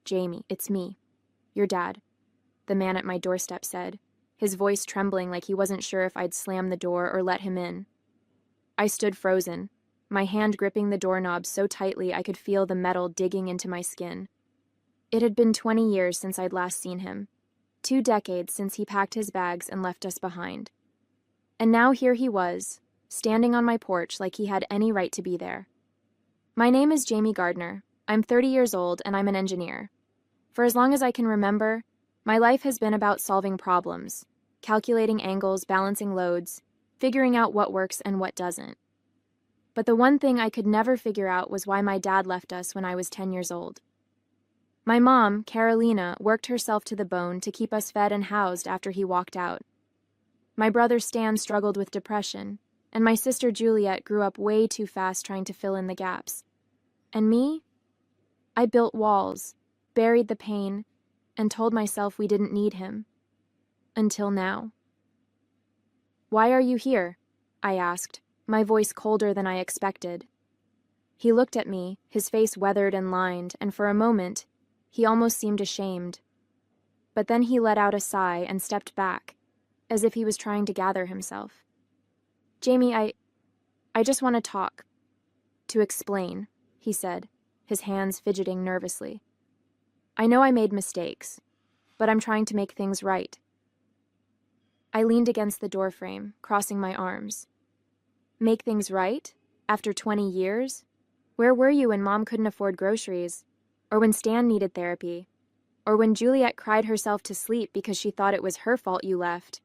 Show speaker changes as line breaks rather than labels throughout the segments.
"Jamie, it's me. Your dad," the man at my doorstep said, his voice trembling like he wasn't sure if I'd slam the door or let him in. I stood frozen, my hand gripping the doorknob so tightly I could feel the metal digging into my skin. It had been 20 years since I'd last seen him, 2 decades since he packed his bags and left us behind. And now here he was, standing on my porch like he had any right to be there. "My name is Jamie Gardner. I'm 30 years old and I'm an engineer. For as long as I can remember, my life has been about solving problems, calculating angles, balancing loads, figuring out what works and what doesn't. But the one thing I could never figure out was why my dad left us when I was 10 years old. My mom, Carolina, worked herself to the bone to keep us fed and housed after he walked out. My brother Stan struggled with depression, and my sister Juliet grew up way too fast trying to fill in the gaps. And me? I built walls, buried the pain, and told myself we didn't need him. Until now." "Why are you here?" I asked, my voice colder than I expected. He looked at me, his face weathered and lined, and for a moment, he almost seemed ashamed. But then he let out a sigh and stepped back, as if he was trying to gather himself. "Jamie, I just want to talk. To explain," he said, his hands fidgeting nervously. "I know I made mistakes, but I'm trying to make things right." I leaned against the doorframe, crossing my arms. "Make things right? After 20 years? Where were you when Mom couldn't afford groceries? Or when Stan needed therapy? Or when Juliet cried herself to sleep because she thought it was her fault you left?"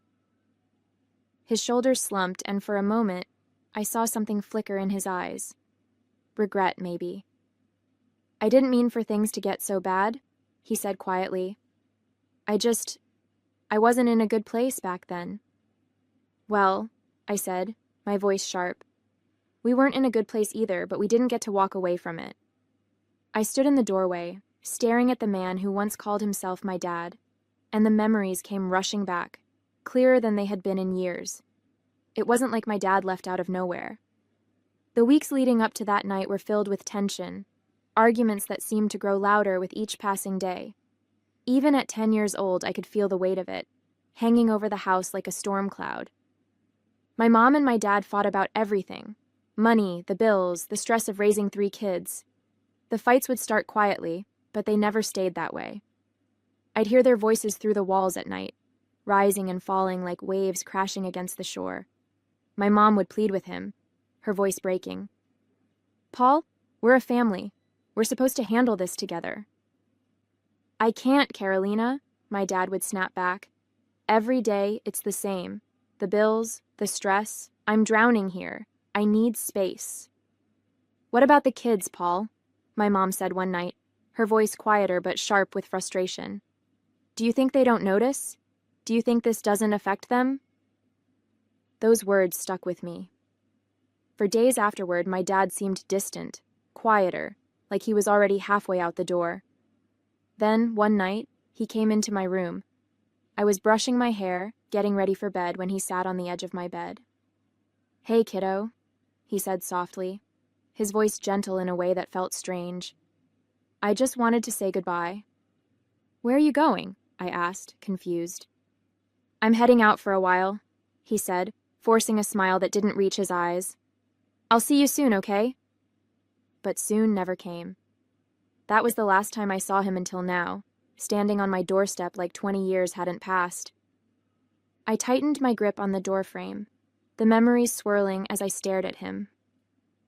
His shoulders slumped, and for a moment, I saw something flicker in his eyes. Regret, maybe. "I didn't mean for things to get so bad," he said quietly. I wasn't in a good place back then." "Well," I said, my voice sharp, "we weren't in a good place either, but we didn't get to walk away from it." I stood in the doorway, staring at the man who once called himself my dad, and the memories came rushing back, clearer than they had been in years. It wasn't like my dad left out of nowhere. The weeks leading up to that night were filled with tension, arguments that seemed to grow louder with each passing day. Even at 10 years old, I could feel the weight of it, hanging over the house like a storm cloud. My mom and my dad fought about everything: money, the bills, the stress of raising 3 kids. The fights would start quietly, but they never stayed that way. I'd hear their voices through the walls at night, rising and falling like waves crashing against the shore. My mom would plead with him, her voice breaking. "Paul, we're a family. We're supposed to handle this together." "I can't, Carolina," my dad would snap back. "Every day, it's the same. The bills, the stress. I'm drowning here. I need space." "What about the kids, Paul?" my mom said one night, her voice quieter but sharp with frustration. "Do you think they don't notice? Do you think this doesn't affect them?" Those words stuck with me. For days afterward, my dad seemed distant, quieter, like he was already halfway out the door. Then, one night, he came into my room. I was brushing my hair, getting ready for bed, when he sat on the edge of my bed. "Hey, kiddo," he said softly, his voice gentle in a way that felt strange. "I just wanted to say goodbye." "Where are you going?" I asked, confused. "I'm heading out for a while," he said, forcing a smile that didn't reach his eyes. "I'll see you soon, okay?" But soon never came. That was the last time I saw him until now, standing on my doorstep like 20 years hadn't passed. I tightened my grip on the doorframe, the memories swirling as I stared at him.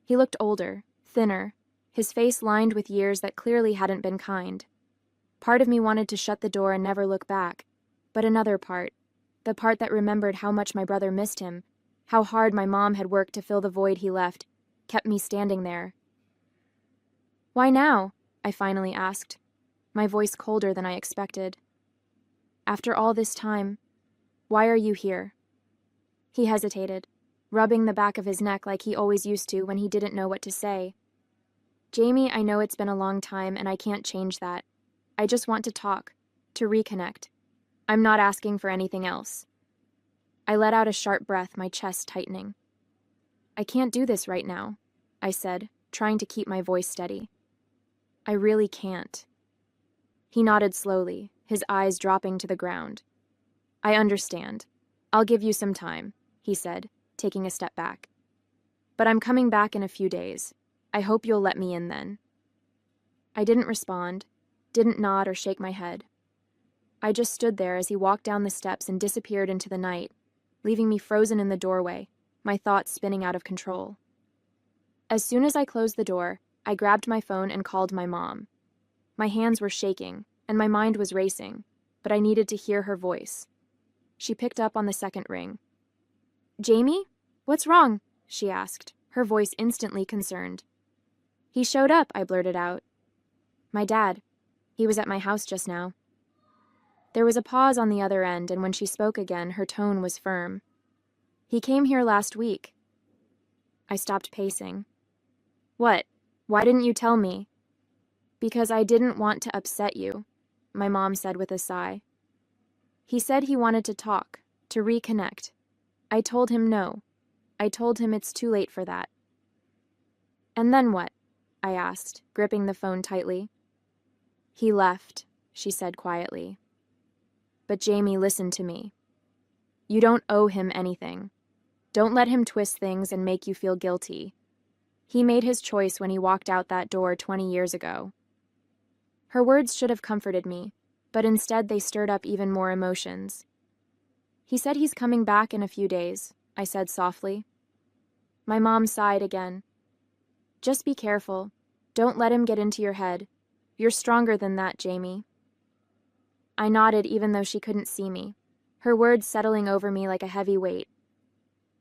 He looked older, thinner, his face lined with years that clearly hadn't been kind. Part of me wanted to shut the door and never look back, but another part, the part that remembered how much my brother missed him, how hard my mom had worked to fill the void he left, kept me standing there. "Why now?" I finally asked, my voice colder than I expected. "After all this time, why are you here?" He hesitated, rubbing the back of his neck like he always used to when he didn't know what to say. "Jamie, I know it's been a long time and I can't change that. I just want to talk, to reconnect. I'm not asking for anything else." I let out a sharp breath, my chest tightening. "I can't do this right now," I said, trying to keep my voice steady. "I really can't." He nodded slowly, his eyes dropping to the ground. I understand. I'll give you some time, he said, taking a step back. But I'm coming back in a few days. I hope you'll let me in then. I didn't respond, didn't nod or shake my head. I just stood there as he walked down the steps and disappeared into the night, leaving me frozen in the doorway, my thoughts spinning out of control. As soon as I closed the door, I grabbed my phone and called my mom. My hands were shaking, and my mind was racing, but I needed to hear her voice. She picked up on the second ring. Jamie? What's wrong? She asked, her voice instantly concerned. He showed up, I blurted out. My dad. He was at my house just now. There was a pause on the other end, and when she spoke again, her tone was firm. He came here last week. I stopped pacing. What? Why didn't you tell me? Because I didn't want to upset you, my mom said with a sigh. He said he wanted to talk, to reconnect. I told him no. I told him it's too late for that. And then what? I asked, gripping the phone tightly. He left, she said quietly. But Jamie, listen to me. You don't owe him anything. Don't let him twist things and make you feel guilty. He made his choice when he walked out that door 20 years ago. Her words should have comforted me, but instead they stirred up even more emotions. He said he's coming back in a few days, I said softly. My mom sighed again. Just be careful. Don't let him get into your head. You're stronger than that, Jamie. I nodded even though she couldn't see me, her words settling over me like a heavy weight.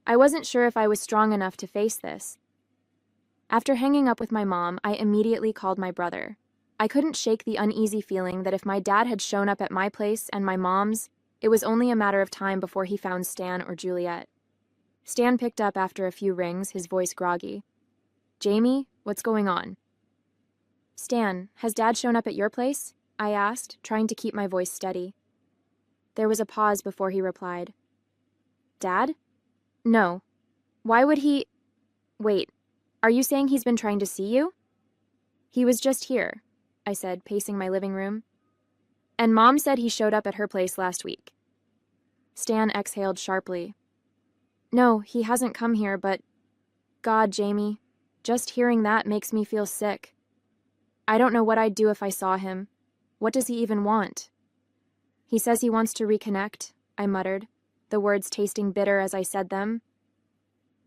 I wasn't sure if I was strong enough to face this. After hanging up with my mom, I immediately called my brother. I couldn't shake the uneasy feeling that if my dad had shown up at my place and my mom's, it was only a matter of time before he found Stan or Juliet. Stan picked up after a few rings, his voice groggy. Jamie, what's going on? Stan, has Dad shown up at your place? I asked, trying to keep my voice steady. There was a pause before he replied. Dad? No. Why would he... Wait, are you saying he's been trying to see you? He was just here, I said, pacing my living room. And Mom said he showed up at her place last week. Stan exhaled sharply. No, he hasn't come here, but... God, Jamie, just hearing that makes me feel sick. I don't know what I'd do if I saw him. What does he even want? He says he wants to reconnect, I muttered, the words tasting bitter as I said them.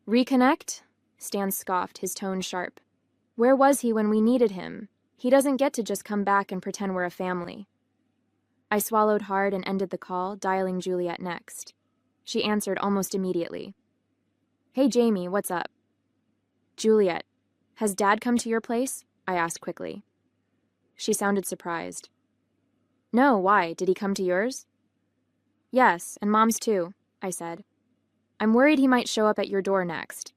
Reconnect? Stan scoffed, his tone sharp. Where was he when we needed him? He doesn't get to just come back and pretend we're a family. I swallowed hard and ended the call, dialing Juliet next. She answered almost immediately. Hey, Jamie, what's up? Juliet, has Dad come to your place? I asked quickly. She sounded surprised. No, why? Did he come to yours? Yes, and Mom's too, I said. I'm worried he might show up at your door next.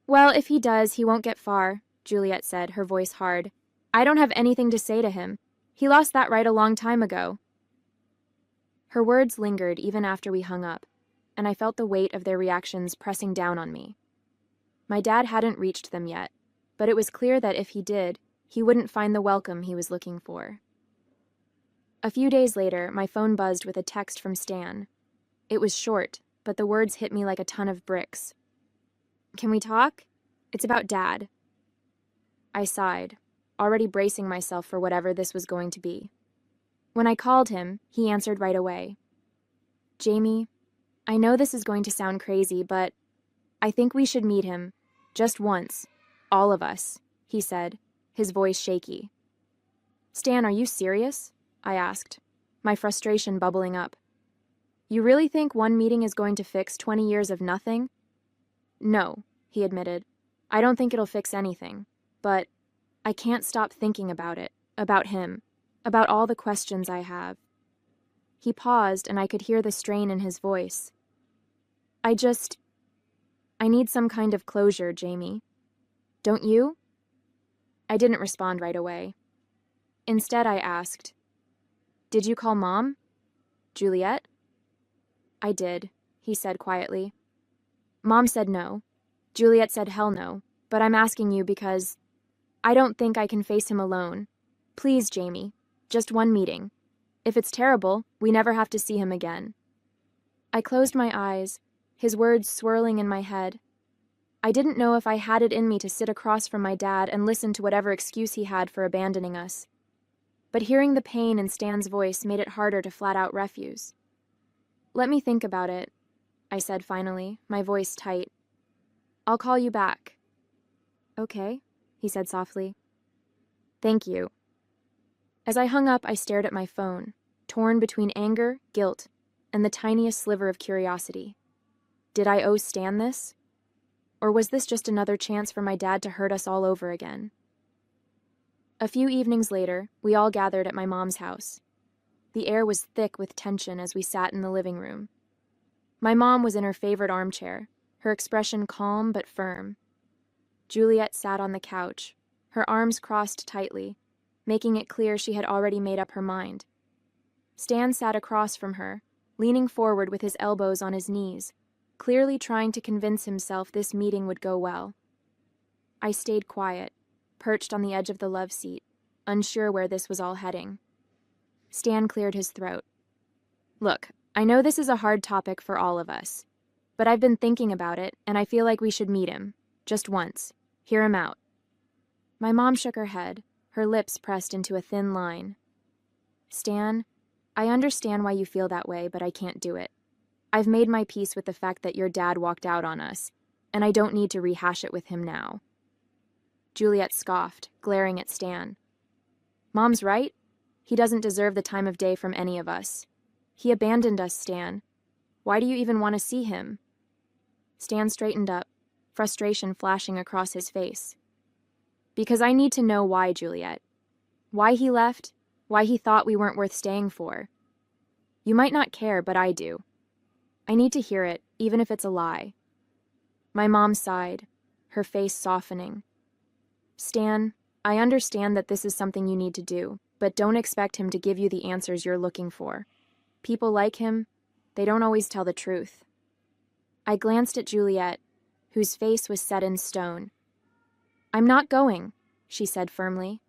Well, if he does, he won't get far, Juliet said, her voice hard. I don't have anything to say to him. He lost that right a long time ago. Her words lingered even after we hung up, and I felt the weight of their reactions pressing down on me. My dad hadn't reached them yet, but it was clear that if he did, he wouldn't find the welcome he was looking for. A few days later, my phone buzzed with a text from Stan. It was short, but the words hit me like a ton of bricks. Can we talk? It's about Dad. I sighed, already bracing myself for whatever this was going to be. When I called him, he answered right away. Jamie, I know this is going to sound crazy, but I think we should meet him. Just once. All of us, he said, his voice shaky. Stan, are you serious? I asked, my frustration bubbling up. You really think one meeting is going to fix 20 years of nothing? No, he admitted. I don't think it'll fix anything. But I can't stop thinking about it, about him, about all the questions I have. He paused, and I could hear the strain in his voice. I need some kind of closure, Jamie. Don't you? I didn't respond right away. Instead, I asked, Did you call Mom? Juliet? I did, he said quietly. Mom said no. Juliet said hell no, but I'm asking you because I don't think I can face him alone. Please, Jamie, Just one meeting. If it's terrible, we never have to see him again. I closed my eyes, his words swirling in my head. I didn't know if I had it in me to sit across from my dad and listen to whatever excuse he had for abandoning us. But hearing the pain in Stan's voice made it harder to flat out refuse. "Let me think about it," I said finally, my voice tight. "I'll call you back." "Okay," he said softly. "Thank you." As I hung up, I stared at my phone, torn between anger, guilt, and the tiniest sliver of curiosity. Did I owe Stan this? Or was this just another chance for my dad to hurt us all over again? A few evenings later, we all gathered at my mom's house. The air was thick with tension as we sat in the living room. My mom was in her favorite armchair, her expression calm but firm. Juliet sat on the couch, her arms crossed tightly, making it clear she had already made up her mind. Stan sat across from her, leaning forward with his elbows on his knees, clearly trying to convince himself this meeting would go well. I stayed quiet, perched on the edge of the love seat, unsure where this was all heading. Stan cleared his throat. "Look, I know this is a hard topic for all of us, but I've been thinking about it, and I feel like we should meet him, just once, hear him out." My mom shook her head, her lips pressed into a thin line. "Stan, I understand why you feel that way, but I can't do it. I've made my peace with the fact that your dad walked out on us, and I don't need to rehash it with him now." Juliet scoffed, glaring at Stan. "Mom's right. He doesn't deserve the time of day from any of us. He abandoned us, Stan. Why do you even want to see him?" Stan straightened up, frustration flashing across his face. "Because I need to know why, Juliet. Why he left, why he thought we weren't worth staying for. You might not care, but I do. I need to hear it, even if it's a lie." My mom sighed, her face softening. "Stan, I understand that this is something you need to do, but don't expect him to give you the answers you're looking for. People like him, they don't always tell the truth." I glanced at Juliet, whose face was set in stone. "I'm not going," she said firmly.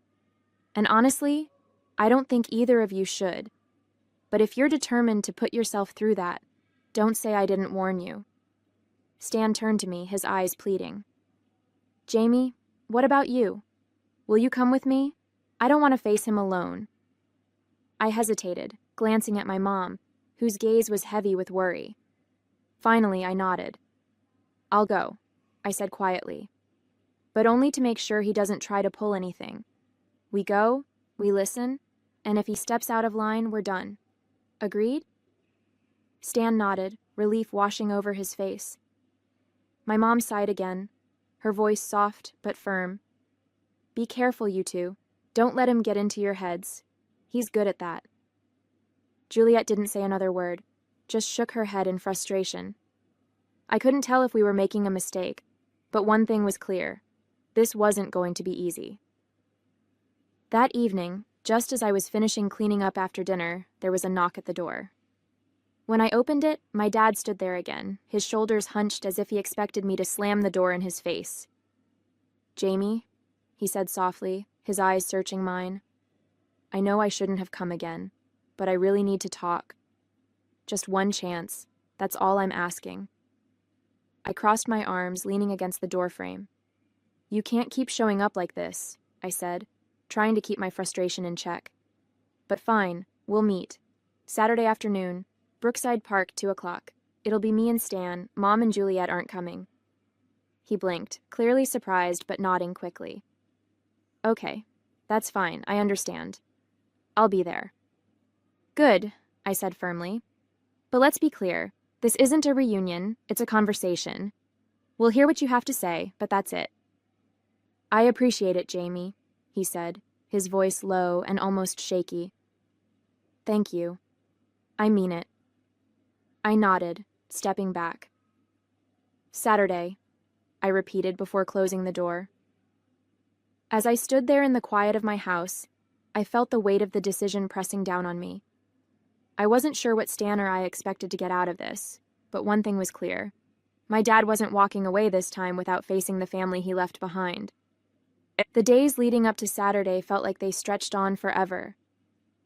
"And honestly, I don't think either of you should. But if you're determined to put yourself through that, don't say I didn't warn you." Stan turned to me, his eyes pleading. "Jamie, what about you? Will you come with me? I don't want to face him alone." I hesitated, glancing at my mom, whose gaze was heavy with worry. Finally, I nodded. "I'll go," I said quietly. "But only to make sure he doesn't try to pull anything. We go, we listen, and if he steps out of line, we're done. Agreed?" Stan nodded, relief washing over his face. My mom sighed again, her voice soft but firm. "Be careful, you two. Don't let him get into your heads. He's good at that." Juliet didn't say another word, just shook her head in frustration. I couldn't tell if we were making a mistake, but one thing was clear. This wasn't going to be easy. That evening, just as I was finishing cleaning up after dinner, there was a knock at the door. When I opened it, my dad stood there again, his shoulders hunched as if he expected me to slam the door in his face. "Jamie," he said softly, his eyes searching mine. "I know I shouldn't have come again, but I really need to talk. Just one chance, that's all I'm asking." I crossed my arms, leaning against the doorframe. "You can't keep showing up like this," I said, trying to keep my frustration in check. "But fine, we'll meet. Saturday afternoon, Brookside Park, 2 o'clock. It'll be me and Stan. Mom and Juliet aren't coming." He blinked, clearly surprised but nodding quickly. "Okay, that's fine, I understand. I'll be there." "Good," I said firmly. "But let's be clear. This isn't a reunion, it's a conversation. We'll hear what you have to say, but that's it." "I appreciate it, Jamie," he said, his voice low and almost shaky. "Thank you. I mean it." I nodded, stepping back. "Saturday," I repeated before closing the door. As I stood there in the quiet of my house, I felt the weight of the decision pressing down on me. I wasn't sure what Stan or I expected to get out of this, but one thing was clear. My dad wasn't walking away this time without facing the family he left behind. The days leading up to Saturday felt like they stretched on forever.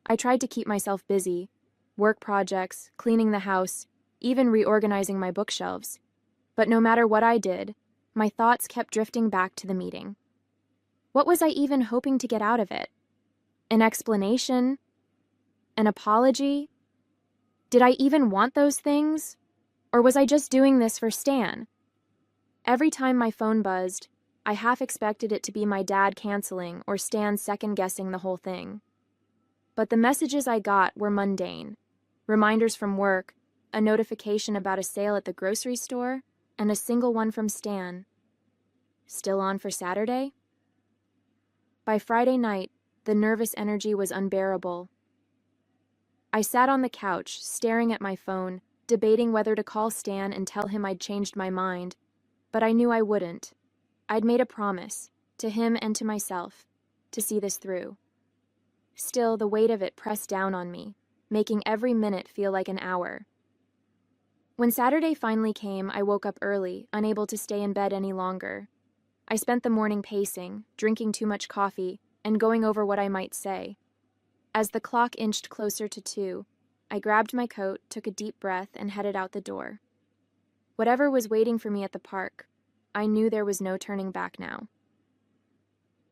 I tried to keep myself busy, work projects, cleaning the house, even reorganizing my bookshelves. But no matter what I did, my thoughts kept drifting back to the meeting. What was I even hoping to get out of it? An explanation? An apology? Did I even want those things? Or was I just doing this for Stan? Every time my phone buzzed, I half expected it to be my dad canceling or Stan second-guessing the whole thing. But the messages I got were mundane. Reminders from work, a notification about a sale at the grocery store, and a single one from Stan. Still on for Saturday? By Friday night, the nervous energy was unbearable. I sat on the couch, staring at my phone, debating whether to call Stan and tell him I'd changed my mind, but I knew I wouldn't. I'd made a promise, to him and to myself, to see this through. Still, the weight of it pressed down on me, making every minute feel like an hour. When Saturday finally came, I woke up early, unable to stay in bed any longer. I spent the morning pacing, drinking too much coffee, and going over what I might say. As the clock inched closer to 2, I grabbed my coat, took a deep breath, and headed out the door. Whatever was waiting for me at the park, I knew there was no turning back now.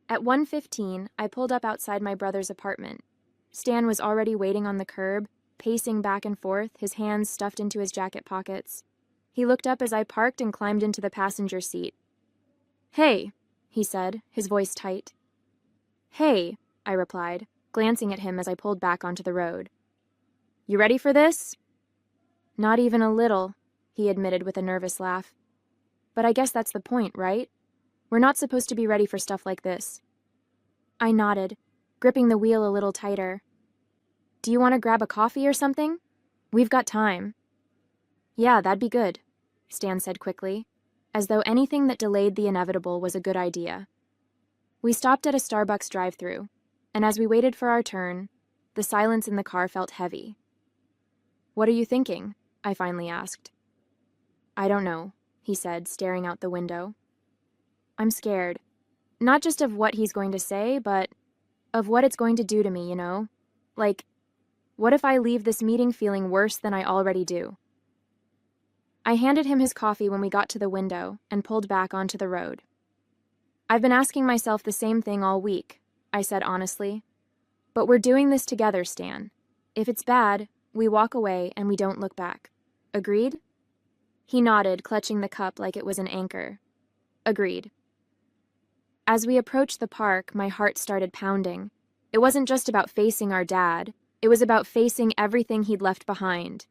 At 1:15, I pulled up outside my brother's apartment. Stan was already waiting on the curb, pacing back and forth, his hands stuffed into his jacket pockets. He looked up as I parked and climbed into the passenger seat. "Hey," he said, his voice tight. "Hey," I replied, glancing at him as I pulled back onto the road. "You ready for this?" "Not even a little," he admitted with a nervous laugh. "But I guess that's the point, right? We're not supposed to be ready for stuff like this." I nodded, gripping the wheel a little tighter. "Do you want to grab a coffee or something? We've got time." "Yeah, that'd be good," Stan said quickly, as though anything that delayed the inevitable was a good idea. We stopped at a Starbucks drive-thru, and as we waited for our turn, the silence in the car felt heavy. "What are you thinking?" I finally asked. "I don't know," he said, staring out the window. "I'm scared. Not just of what he's going to say, but of what it's going to do to me, you know? Like, what if I leave this meeting feeling worse than I already do?" I handed him his coffee when we got to the window and pulled back onto the road. "I've been asking myself the same thing all week," I said honestly. "But we're doing this together, Stan. If it's bad, we walk away and we don't look back. Agreed?" He nodded, clutching the cup like it was an anchor. "Agreed." As we approached the park, my heart started pounding. It wasn't just about facing our dad. It was about facing everything he'd left behind.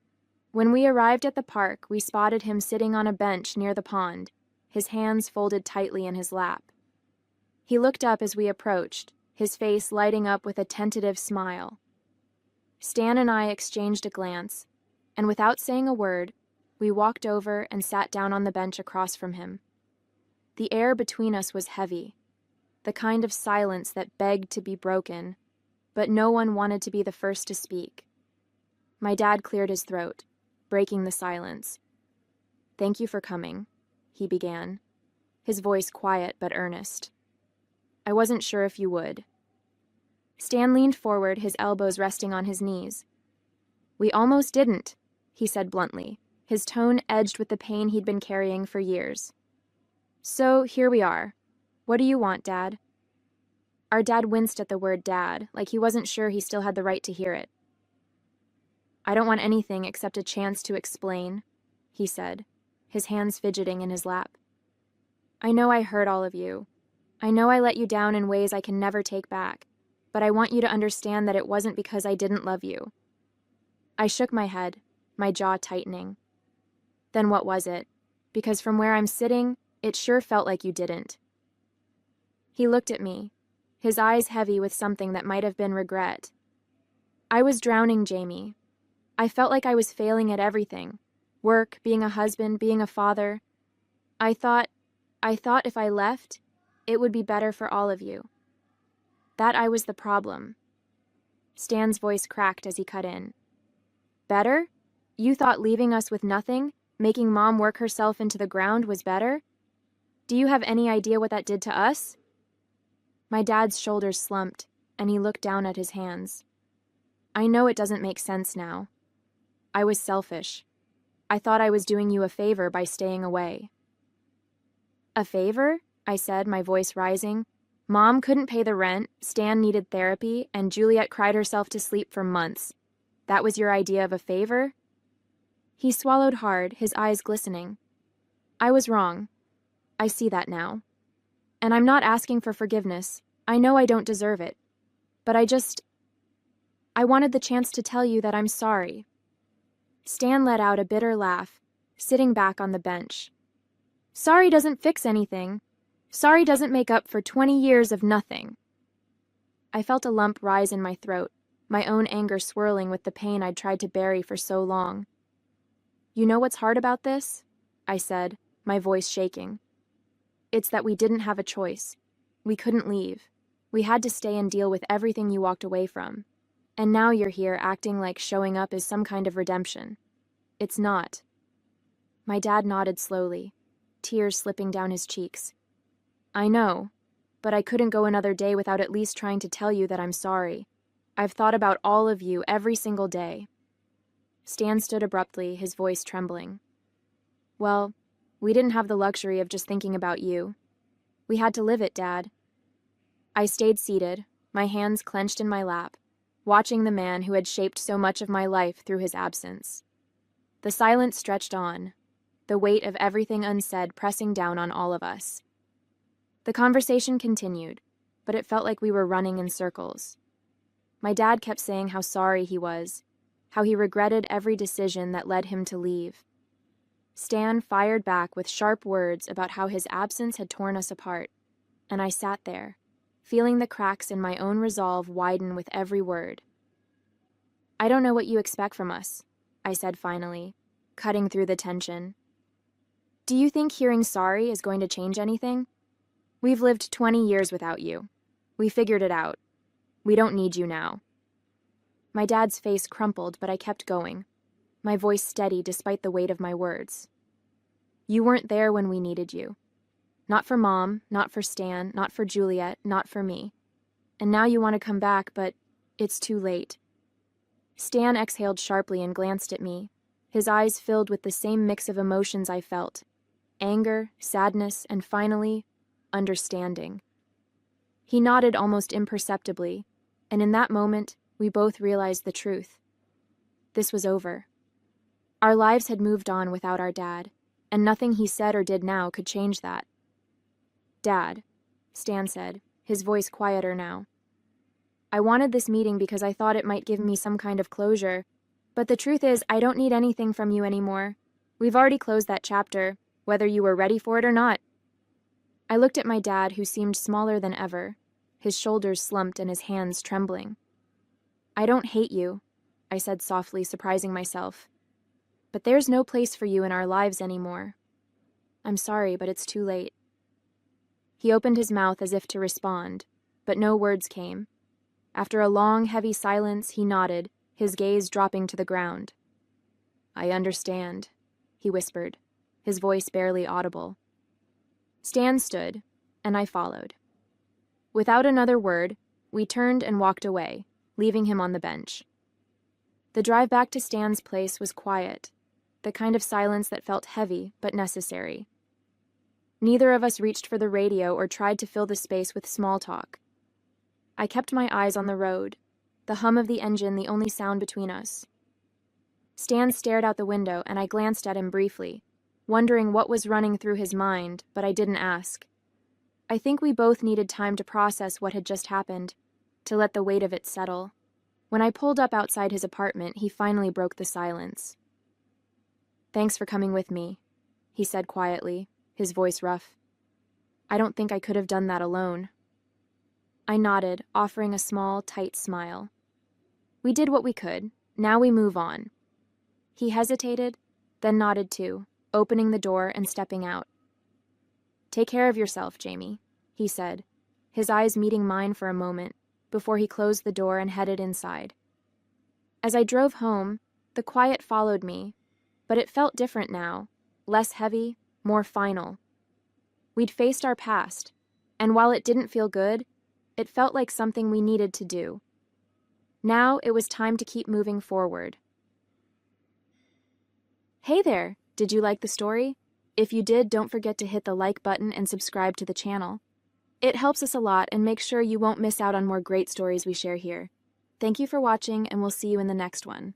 When we arrived at the park, we spotted him sitting on a bench near the pond, his hands folded tightly in his lap. He looked up as we approached, his face lighting up with a tentative smile. Stan and I exchanged a glance, and without saying a word, we walked over and sat down on the bench across from him. The air between us was heavy, the kind of silence that begged to be broken, but no one wanted to be the first to speak. My dad cleared his throat, breaking the silence. "Thank you for coming," he began, his voice quiet but earnest. "I wasn't sure if you would." Stan leaned forward, his elbows resting on his knees. "We almost didn't," he said bluntly, his tone edged with the pain he'd been carrying for years. "So here we are. What do you want, Dad?" Our dad winced at the word dad, like he wasn't sure he still had the right to hear it. "I don't want anything except a chance to explain," he said, his hands fidgeting in his lap. "I know I hurt all of you. I know I let you down in ways I can never take back, but I want you to understand that it wasn't because I didn't love you." I shook my head, my jaw tightening. "Then what was it? Because from where I'm sitting, it sure felt like you didn't." He looked at me, his eyes heavy with something that might have been regret. "I was drowning, Jamie. I felt like I was failing at everything. Work, being a husband, being a father. I thought if I left, it would be better for all of you. That I was the problem." Stan's voice cracked as he cut in. "Better? You thought leaving us with nothing, making Mom work herself into the ground was better? Do you have any idea what that did to us?" My dad's shoulders slumped, and he looked down at his hands. I know it doesn't make sense now. I was selfish. I thought I was doing you a favor by staying away." "A favor?" I said, my voice rising. "Mom couldn't pay the rent, Stan needed therapy, and Juliet cried herself to sleep for months. That was your idea of a favor?" He swallowed hard, his eyes glistening. "I was wrong. I see that now. And I'm not asking for forgiveness. I know I don't deserve it. But I wanted the chance to tell you that I'm sorry." Stan let out a bitter laugh, sitting back on the bench. "Sorry doesn't fix anything. Sorry doesn't make up for 20 years of nothing." I felt a lump rise in my throat, my own anger swirling with the pain I'd tried to bury for so long. "You know what's hard about this?" I said, my voice shaking. "It's that we didn't have a choice. We couldn't leave. We had to stay and deal with everything you walked away from. And now you're here acting like showing up is some kind of redemption. It's not." My dad nodded slowly, tears slipping down his cheeks. "I know, but I couldn't go another day without at least trying to tell you that I'm sorry. I've thought about all of you every single day." Stan stood abruptly, his voice trembling. "Well, we didn't have the luxury of just thinking about you. We had to live it, Dad." I stayed seated, my hands clenched in my lap, watching the man who had shaped so much of my life through his absence. The silence stretched on, the weight of everything unsaid pressing down on all of us. The conversation continued, but it felt like we were running in circles. My dad kept saying how sorry he was, how he regretted every decision that led him to leave. Stan fired back with sharp words about how his absence had torn us apart, and I sat there, feeling the cracks in my own resolve widen with every word. "I don't know what you expect from us," I said finally, cutting through the tension. "Do you think hearing sorry is going to change anything? We've lived 20 years without you. We figured it out. We don't need you now." My dad's face crumpled, but I kept going, my voice steady despite the weight of my words. "You weren't there when we needed you. Not for Mom, not for Stan, not for Juliet, not for me. And now you want to come back, but it's too late." Stan exhaled sharply and glanced at me, his eyes filled with the same mix of emotions I felt: anger, sadness, and finally, understanding. He nodded almost imperceptibly, and in that moment, we both realized the truth. This was over. Our lives had moved on without our dad, and nothing he said or did now could change that. "Dad," Stan said, his voice quieter now. "I wanted this meeting because I thought it might give me some kind of closure, but the truth is I don't need anything from you anymore. We've already closed that chapter, whether you were ready for it or not." I looked at my dad, who seemed smaller than ever, his shoulders slumped and his hands trembling. "I don't hate you," I said softly, surprising myself. "But there's no place for you in our lives anymore. I'm sorry, but it's too late." He opened his mouth as if to respond, but no words came. After a long, heavy silence, he nodded, his gaze dropping to the ground. "I understand," he whispered, his voice barely audible. Stan stood, and I followed. Without another word, we turned and walked away, leaving him on the bench. The drive back to Stan's place was quiet, the kind of silence that felt heavy but necessary. Neither of us reached for the radio or tried to fill the space with small talk. I kept my eyes on the road, the hum of the engine the only sound between us. Stan stared out the window, and I glanced at him briefly, wondering what was running through his mind, but I didn't ask. I think we both needed time to process what had just happened, to let the weight of it settle. When I pulled up outside his apartment, he finally broke the silence. "Thanks for coming with me," he said quietly, his voice rough. "I don't think I could have done that alone." I nodded, offering a small, tight smile. "We did what we could. Now we move on." He hesitated, then nodded too, opening the door and stepping out. "Take care of yourself, Jamie," he said, his eyes meeting mine for a moment, before he closed the door and headed inside. As I drove home, the quiet followed me, but it felt different now, less heavy, more final. We'd faced our past, and while it didn't feel good, it felt like something we needed to do. Now it was time to keep moving forward. Hey there! Did you like the story? If you did, don't forget to hit the like button and subscribe to the channel. It helps us a lot and makes sure you won't miss out on more great stories we share here. Thank you for watching, and we'll see you in the next one.